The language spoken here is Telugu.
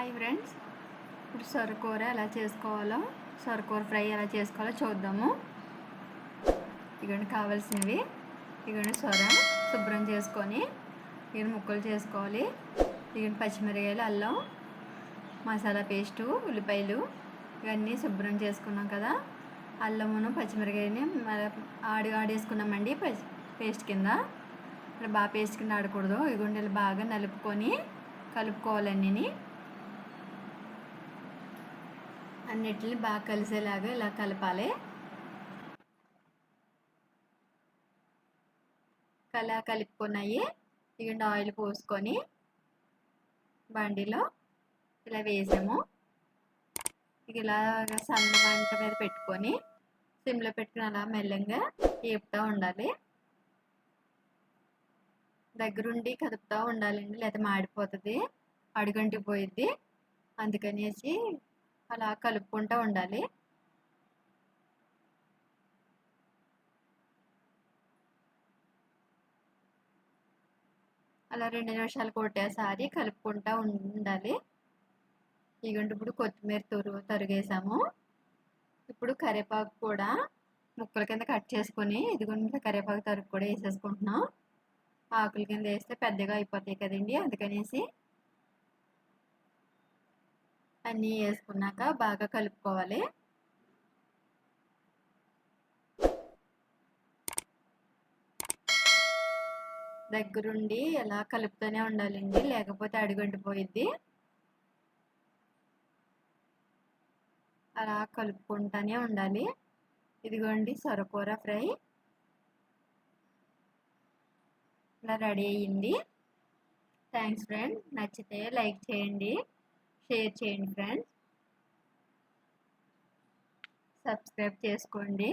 హాయ్ ఫ్రెండ్స్, ఇప్పుడు సొరకూర ఎలా చేసుకోవాలో, సొరకూర ఫ్రై ఎలా చేసుకోవాలో చూద్దాము. ఇగోండి కావాల్సినవి. ఇగోండి సొర శుభ్రం చేసుకొని ఇగోండి ముక్కలు చేసుకోవాలి. ఇగోండి పచ్చిమిరకాయలు, అల్లం, మసాలా పేస్టు, ఉల్లిపాయలు ఇవన్నీ శుభ్రం చేసుకున్నాం కదా. అల్లమును పచ్చిమిరకాయని ఆడేసుకున్నామండి పేస్ట్ కింద. ఇలా బాగా పేస్ట్ కింద ఆడకూడదు. ఇగోండి ఇలా బాగా నలుపుకొని కలుపుకోవాలన్నీ. అన్నిటిని బాగా కలిసేలాగా ఇలా కలపాలి. కలుపుకున్నాయి. ఇగండి ఆయిల్ పోసుకొని బండిలో ఇలా వేసాము. ఇలా సన్న మంట మీద పెట్టుకొని సిమ్లో పెట్టుకుని అలా మెల్లంగా వేపుతూ ఉండాలి. దగ్గరుండి కదుపుతూ ఉండాలండి, లేకపోతే మాడిపోతుంది, అడుగంటికి పోయిద్ది. అందుకనేసి అలా కలుపుకుంటూ ఉండాలి. అలా 2 నిమిషాలు ఒకటేసారి కలుపుకుంటూ ఉండాలి. ఇగండి ఇప్పుడు కొత్తిమీర తరిగేసాము. ఇప్పుడు కరివేపాకు కూడా ముక్కల కింద కట్ చేసుకొని ఇదిగోండి కరివేపాకు తరుగు కూడా వేసేసుకుంటున్నాం. ఆకుల కింద వేస్తే పెద్దగా అయిపోతాయి కదండి, అందుకనేసి అన్నీ వేసుకున్నాక బాగా కలుపుకోవాలి. దగ్గరుండి ఎలా కలుపుతూనే ఉండాలండి, లేకపోతే అడుగంటిపోయిద్ది. అలా కలుపుకుంటూనే ఉండాలి. ఇదిగోండి సొరకూర ఫ్రై ఇలా రెడీ అయ్యింది. Thanks friends. నచ్చితే లైక్ చేయండి, షేర్ చేయండి ఫ్రెండ్స్, సబ్స్క్రైబ్ చేసుకోండి.